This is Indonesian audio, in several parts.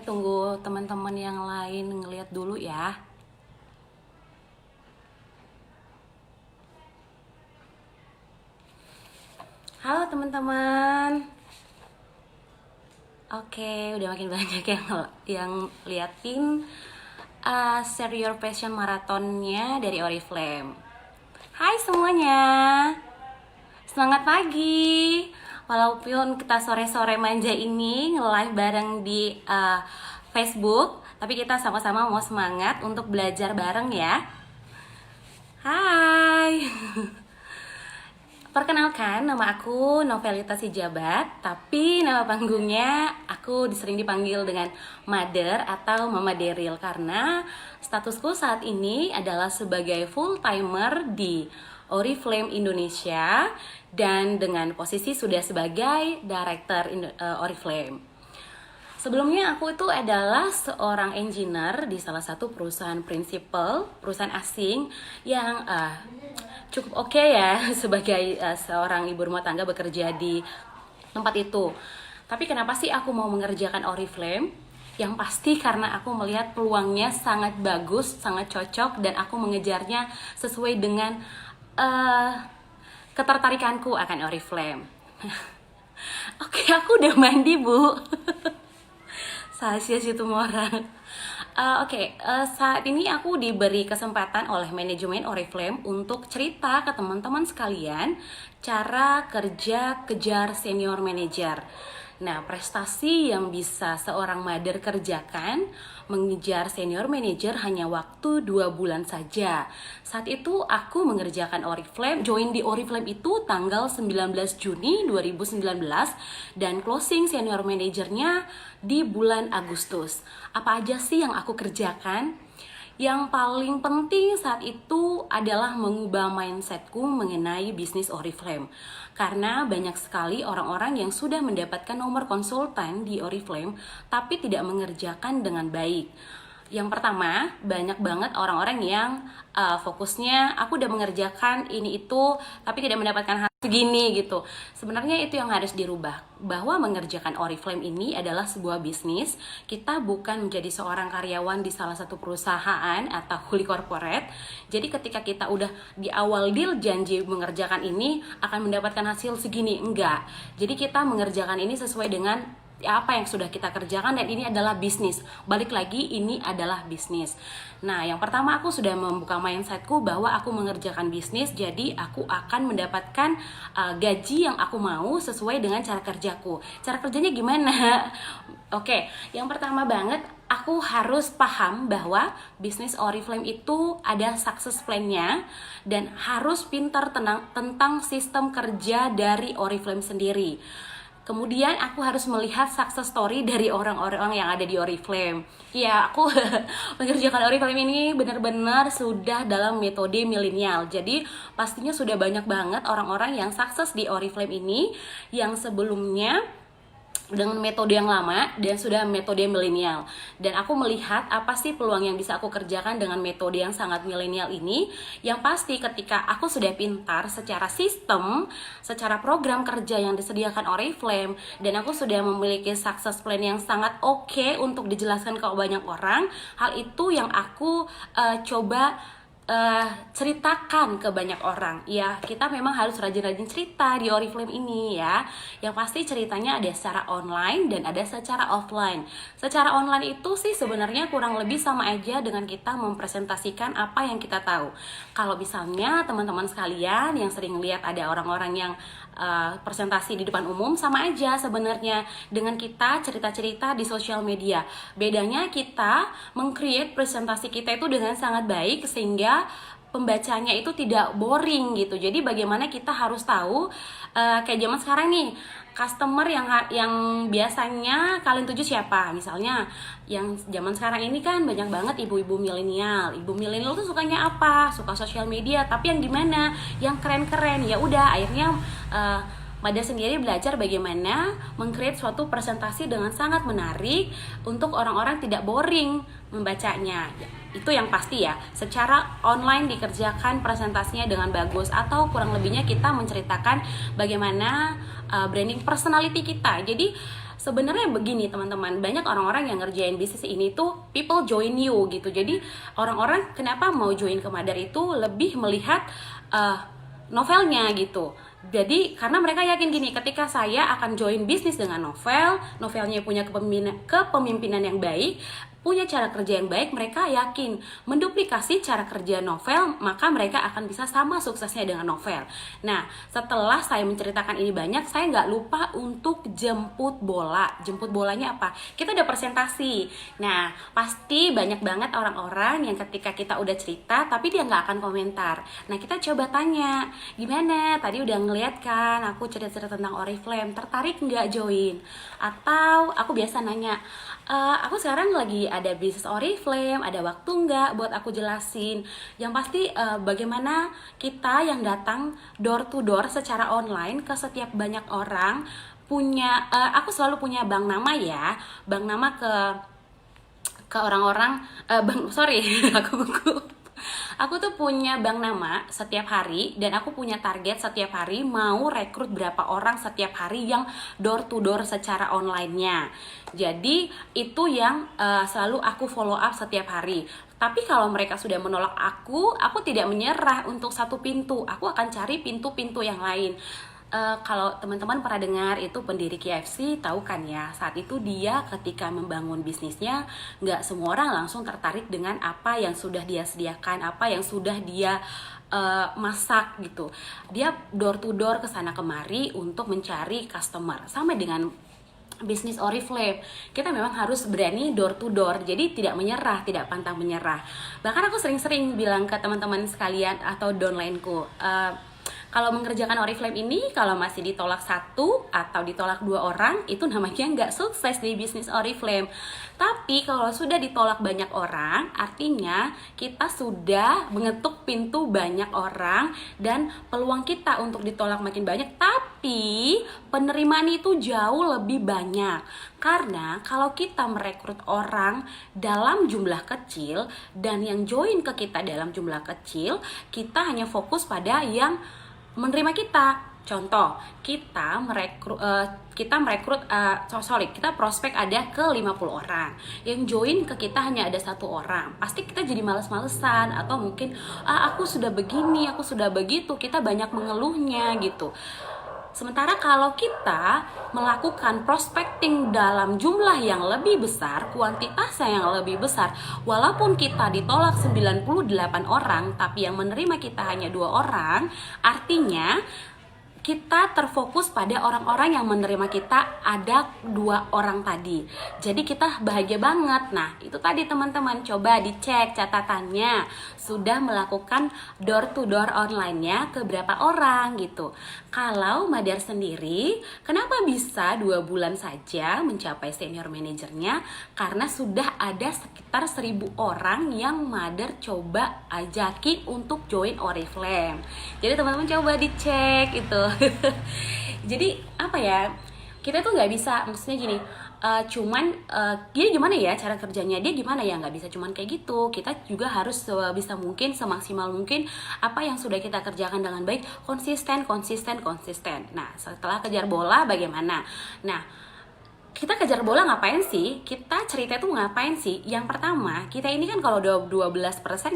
tunggu teman-teman yang lain ngeliat dulu ya. Halo teman-teman. Oke, udah makin banyak yang liatin Share Your Passion maratonnya dari Oriflame. Hai semuanya, semangat pagi. Walaupun kita sore-sore manja ini nge-live bareng di Facebook, tapi kita sama-sama mau semangat untuk belajar bareng ya. Hai. Perkenalkan, nama aku Novelita Sijabat, tapi nama panggungnya aku sering dipanggil dengan Mother atau Mama Deril karena statusku saat ini adalah sebagai full-timer di Oriflame Indonesia dan dengan posisi sudah sebagai Director Oriflame. Sebelumnya aku itu adalah seorang engineer di salah satu perusahaan prinsipal, perusahaan asing yang cukup oke ya sebagai seorang ibu rumah tangga bekerja di tempat itu. Tapi kenapa sih aku mau mengerjakan Oriflame? Yang pasti karena aku melihat peluangnya sangat bagus, sangat cocok dan aku mengejarnya sesuai dengan ketertarikanku akan Oriflame. Oke, aku udah mandi, Bu. Sasia situ orang. Saat ini aku diberi kesempatan oleh manajemen Oriflame untuk cerita ke teman-teman sekalian cara kerja kejar senior manager. Nah, prestasi yang bisa seorang mother kerjakan mengejar senior manager hanya waktu 2 bulan saja. Saat itu aku mengerjakan Oriflame, join di Oriflame itu tanggal 19 Juni 2019 dan closing senior manajernya di bulan Agustus. Apa aja sih yang aku kerjakan? Yang paling penting saat itu adalah mengubah mindsetku mengenai bisnis Oriflame. Karena banyak sekali orang-orang yang sudah mendapatkan nomor konsultan di Oriflame tapi tidak mengerjakan dengan baik. Yang pertama, banyak banget orang-orang yang fokusnya aku udah mengerjakan ini itu tapi tidak mendapatkan hasil segini gitu. Sebenarnya itu yang harus dirubah, bahwa mengerjakan Oriflame ini adalah sebuah bisnis. Kita bukan menjadi seorang karyawan di salah satu perusahaan atau kuli corporate. Jadi ketika kita udah di awal deal janji mengerjakan ini akan mendapatkan hasil segini, enggak. Jadi kita mengerjakan ini sesuai dengan apa yang sudah kita kerjakan dan ini adalah bisnis. Balik lagi, ini adalah bisnis. Nah, yang pertama aku sudah membuka mindsetku bahwa aku mengerjakan bisnis, jadi aku akan mendapatkan gaji yang aku mau sesuai dengan cara kerjaku. Cara kerjanya gimana? Oke, yang pertama banget aku harus paham bahwa bisnis Oriflame itu ada success plan-nya dan harus pintar tentang sistem kerja dari Oriflame sendiri. Kemudian aku harus melihat success story dari orang-orang yang ada di Oriflame. Ya, aku mengerjakan Oriflame ini benar-benar sudah dalam metode milenial. Jadi pastinya sudah banyak banget orang-orang yang sukses di Oriflame ini yang sebelumnya dengan metode yang lama dan sudah metode milenial. Dan aku melihat apa sih peluang yang bisa aku kerjakan dengan metode yang sangat milenial ini. Yang pasti ketika aku sudah pintar secara sistem, secara program kerja yang disediakan Oriflame, dan aku sudah memiliki success plan yang sangat oke untuk dijelaskan ke banyak orang, hal itu yang aku coba ceritakan ke banyak orang. Ya, kita memang harus rajin-rajin cerita di Oriflame ini ya. Yang pasti ceritanya ada secara online dan ada secara offline. Secara online itu sih sebenarnya kurang lebih sama aja dengan kita mempresentasikan apa yang kita tahu. Kalau misalnya teman-teman sekalian yang sering lihat ada orang-orang yang presentasi di depan umum, sama aja sebenarnya dengan kita cerita-cerita di sosial media. Bedanya kita meng-create presentasi kita itu dengan sangat baik sehingga pembacanya itu tidak boring gitu. Jadi bagaimana kita harus tahu kayak zaman sekarang nih, customer yang biasanya kalian tuju siapa? Misalnya yang zaman sekarang ini kan banyak banget ibu-ibu milenial. Ibu milenial tuh sukanya apa? Suka sosial media, tapi yang gimana? Yang keren-keren. Ya udah, akhirnya Mada sendiri belajar bagaimana meng-create suatu presentasi dengan sangat menarik untuk orang-orang tidak boring membacanya. Itu yang pasti ya, secara online dikerjakan presentasinya dengan bagus, atau kurang lebihnya kita menceritakan bagaimana branding personality kita. Jadi sebenarnya begini teman-teman, banyak orang-orang yang ngerjain bisnis ini tuh people join you gitu. Jadi orang-orang kenapa mau join ke Madar itu lebih melihat novelnya gitu. Jadi karena mereka yakin gini, ketika saya akan join bisnis dengan novelnya punya kepemimpinan yang baik, punya cara kerja yang baik, mereka yakin menduplikasi cara kerja novel, maka mereka akan bisa sama suksesnya dengan novel. Nah, setelah saya menceritakan ini banyak, saya nggak lupa untuk jemput bola. Jemput bolanya apa? Kita udah presentasi. Nah, pasti banyak banget orang-orang yang ketika kita udah cerita, tapi dia nggak akan komentar. Nah, kita coba tanya, gimana? Tadi udah ngeliat kan, aku cerita-cerita tentang Oriflame, tertarik nggak join? Atau aku biasa nanya, aku sekarang lagi ada bisnis Oriflame, ada waktu nggak buat aku jelasin? Yang pasti bagaimana kita yang datang door to door secara online ke setiap banyak orang punya, aku selalu punya bank nama ya, bank nama ke orang-orang, aku tuh punya bank nama setiap hari dan aku punya target setiap hari mau rekrut berapa orang setiap hari yang door to door secara online-nya. Jadi itu yang selalu aku follow up setiap hari. Tapi kalau mereka sudah menolak aku tidak menyerah untuk satu pintu. Aku akan cari pintu-pintu yang lain. Kalau teman-teman pernah dengar itu pendiri KFC, tahu kan ya, saat itu dia ketika membangun bisnisnya, nggak semua orang langsung tertarik dengan apa yang sudah dia sediakan, apa yang sudah dia masak gitu. Dia door to door kesana kemari untuk mencari customer. Sama dengan bisnis Oriflame, kita memang harus berani door to door, jadi tidak menyerah, tidak pantang menyerah. Bahkan aku sering-sering bilang ke teman-teman sekalian atau downline-ku, kalau mengerjakan Oriflame ini, kalau masih ditolak 1 atau ditolak 2 orang, itu namanya nggak sukses di bisnis Oriflame. Tapi kalau sudah ditolak banyak orang, artinya kita sudah mengetuk pintu banyak orang dan peluang kita untuk ditolak makin banyak. Tapi penerimaan itu jauh lebih banyak. Karena kalau kita merekrut orang dalam jumlah kecil dan yang join ke kita dalam jumlah kecil, kita hanya fokus pada yang menerima kita. Contoh, kita prospek ada ke 50 orang. Yang join ke kita hanya ada 1 orang. Pasti kita jadi males-malesan atau mungkin aku sudah begini, aku sudah begitu. Kita banyak mengeluhnya gitu. Sementara kalau kita melakukan prospecting dalam jumlah yang lebih besar, kuantitasnya yang lebih besar, walaupun kita ditolak 98 orang, tapi yang menerima kita hanya 2 orang, artinya kita terfokus pada orang-orang yang menerima kita ada 2 orang tadi. Jadi kita bahagia banget. Nah, itu tadi teman-teman, coba dicek catatannya. Sudah melakukan door to door online-nya ke berapa orang gitu. Kalau Madar sendiri, kenapa bisa 2 bulan saja mencapai senior manajernya? Karena sudah ada sekitar 1000 orang yang Madar coba ajakin untuk join Oriflame. Jadi teman-teman coba dicek itu. Jadi apa ya, kita tuh nggak bisa, maksudnya gini, dia gimana ya cara kerjanya, dia gimana ya, nggak bisa cuman kayak gitu. Kita juga harus sebisa mungkin, semaksimal mungkin apa yang sudah kita kerjakan dengan baik, konsisten. Nah, setelah kejar bola bagaimana? Nah, kita kejar bola ngapain sih? Kita cerita itu ngapain sih? Yang pertama, kita ini kan kalau 12%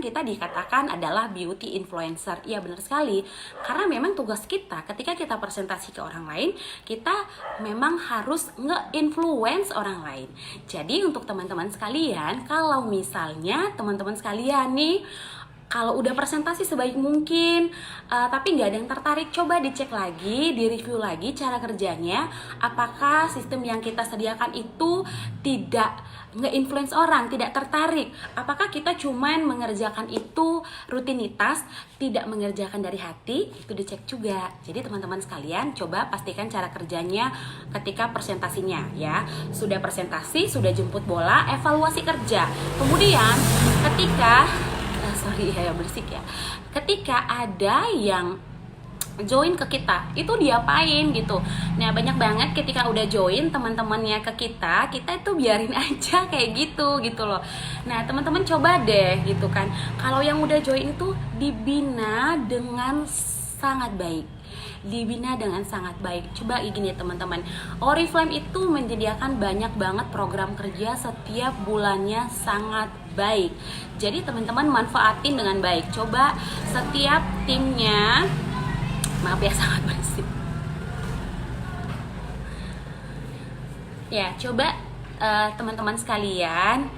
kita dikatakan adalah beauty influencer. Iya benar sekali. Karena memang tugas kita ketika kita presentasi ke orang lain, kita memang harus nge-influence orang lain. Jadi untuk teman-teman sekalian, kalau misalnya teman-teman sekalian nih, kalau udah presentasi sebaik mungkin, tapi nggak ada yang tertarik, coba dicek lagi, direview lagi cara kerjanya. Apakah sistem yang kita sediakan itu tidak nge-influence orang, tidak tertarik? Apakah kita cuman mengerjakan itu rutinitas, tidak mengerjakan dari hati? Itu dicek juga. Jadi teman-teman sekalian, coba pastikan cara kerjanya ketika presentasinya ya. Sudah presentasi, sudah jemput bola, evaluasi kerja. Kemudian ketika berisik ya. Ketika ada yang join ke kita, itu diapain gitu. Nah, banyak banget ketika udah join teman-temannya ke kita itu biarin aja kayak gitu loh. Nah, teman-teman coba deh gitu kan. Kalau yang udah join itu dibina dengan sangat baik. dibina dengan sangat baik. Coba gini teman-teman, Oriflame itu menyediakan banyak banget program kerja setiap bulannya, sangat baik. Jadi teman-teman manfaatin dengan baik. Coba setiap timnya, maaf ya sangat berisik. Ya, coba teman-teman sekalian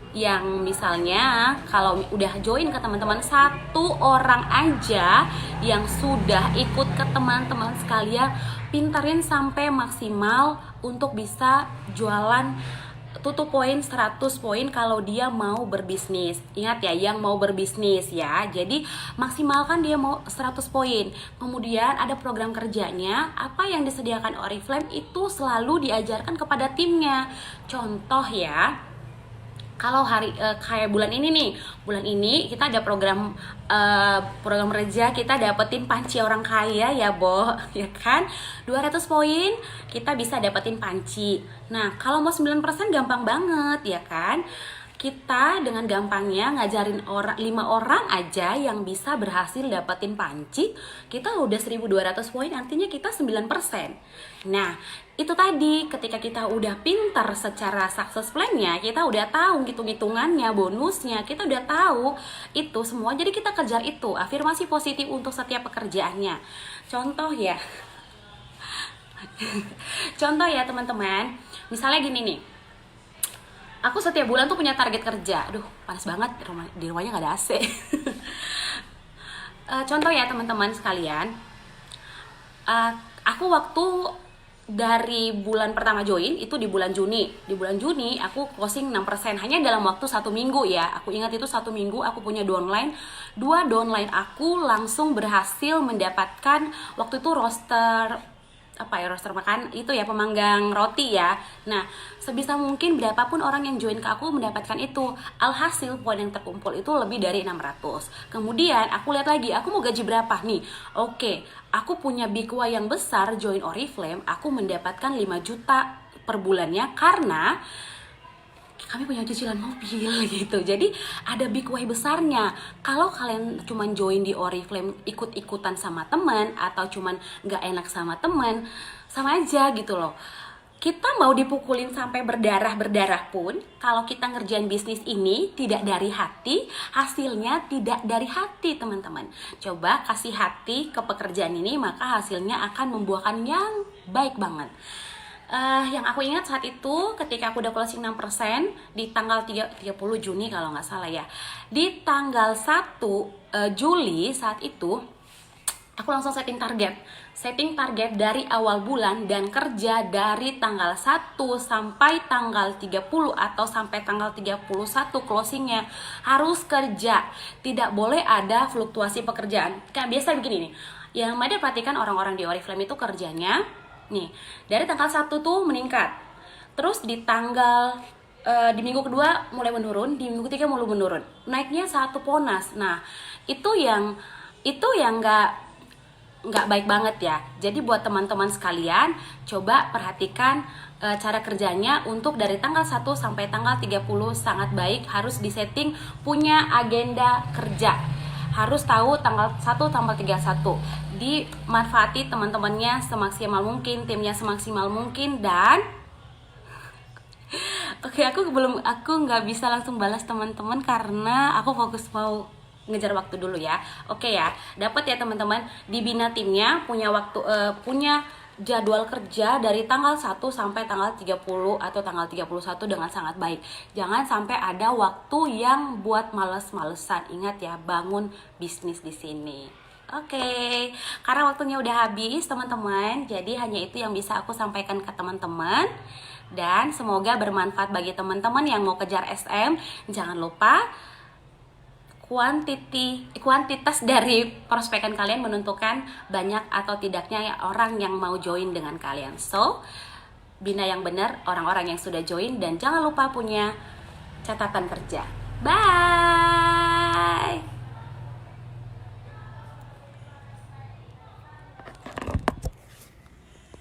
yang misalnya kalau udah join ke teman-teman, satu orang aja yang sudah ikut ke teman-teman sekalian, pintarin sampai maksimal untuk bisa jualan tutup poin 100 poin kalau dia mau berbisnis. Ingat ya, yang mau berbisnis ya. Jadi maksimalkan dia mau 100 poin. Kemudian ada program kerjanya, apa yang disediakan Oriflame itu selalu diajarkan kepada timnya. Contoh ya, kalau hari kayak bulan ini nih, bulan ini kita ada program kerja, kita dapetin panci orang kaya ya Bo, ya kan, 200 poin kita bisa dapetin panci. Nah kalau mau 9% gampang banget ya kan, kita dengan gampangnya ngajarin 5 orang aja yang bisa berhasil dapetin panci, kita udah 1200 poin, artinya kita 9%. Nah itu tadi, ketika kita udah pintar secara success plan-nya, kita udah tahu hitung-hitungannya, bonusnya, kita udah tahu itu semua, jadi kita kejar itu, afirmasi positif untuk setiap pekerjaannya. Contoh ya contoh ya teman-teman, misalnya gini nih, aku setiap bulan tuh punya target kerja. Aduh panas banget, di rumahnya gak ada AC. Contoh ya teman-teman sekalian, aku waktu dari bulan pertama join itu di bulan Juni. Di bulan Juni aku closing 6%, hanya dalam waktu 1 minggu ya. Aku ingat itu 1 minggu aku punya downline. 2 downline aku langsung berhasil mendapatkan waktu itu roster makan itu ya, pemanggang roti ya. Nah sebisa mungkin berapapun orang yang join ke aku mendapatkan itu. Alhasil poin yang terkumpul itu lebih dari 600. Kemudian aku lihat lagi, aku mau gaji berapa nih. Oke, aku punya big why yang besar, join Oriflame, aku mendapatkan 5 juta per bulannya karena kami punya cicilan mobil gitu. Jadi ada big why besarnya. Kalau kalian cuman join di Oriflame ikut-ikutan sama teman, atau cuman gak enak sama teman, sama aja gitu loh. Kita mau dipukulin sampai berdarah-berdarah pun, kalau kita ngerjain bisnis ini tidak dari hati, hasilnya tidak dari hati teman-teman. Coba kasih hati ke pekerjaan ini, maka hasilnya akan membuahkan yang baik banget. Yang aku ingat saat itu ketika aku udah closing 6% di tanggal 30 Juni kalau nggak salah ya, di tanggal 1 Juli saat itu aku langsung setting target dari awal bulan dan kerja dari tanggal 1 sampai tanggal 30 atau sampai tanggal 31 closingnya harus kerja, tidak boleh ada fluktuasi pekerjaan. Kayak biasa begini nih, yang ada perhatikan orang-orang di Oriflame itu kerjanya nih, dari tanggal 1 tuh meningkat, terus di minggu kedua mulai menurun, di minggu ketiga mulai menurun, naiknya 1 ponas. Nah itu yang nggak baik banget ya. Jadi buat teman-teman sekalian, coba perhatikan cara kerjanya untuk dari tanggal 1 sampai tanggal 30 sangat baik. Harus disetting punya agenda kerja, harus tahu tanggal 1 tanggal 31. Dimanfaati teman-temannya semaksimal mungkin, timnya semaksimal mungkin. Dan oke, aku nggak bisa langsung balas teman-teman karena aku fokus mau ngejar waktu dulu ya. Oke ya, dapat ya teman-teman, dibina timnya, punya waktu punya jadwal kerja dari tanggal 1 sampai tanggal 30 atau tanggal 31 dengan sangat baik. Jangan sampai ada waktu yang buat males-malesan. Ingat ya, bangun bisnis di sini. Oke, karena waktunya udah habis teman-teman, jadi hanya itu yang bisa aku sampaikan ke teman-teman. Dan semoga bermanfaat bagi teman-teman yang mau kejar SM. Jangan lupa kuantitas dari prospekan kalian menentukan banyak atau tidaknya orang yang mau join dengan kalian. So, bina yang benar orang-orang yang sudah join, dan jangan lupa punya catatan kerja. Bye.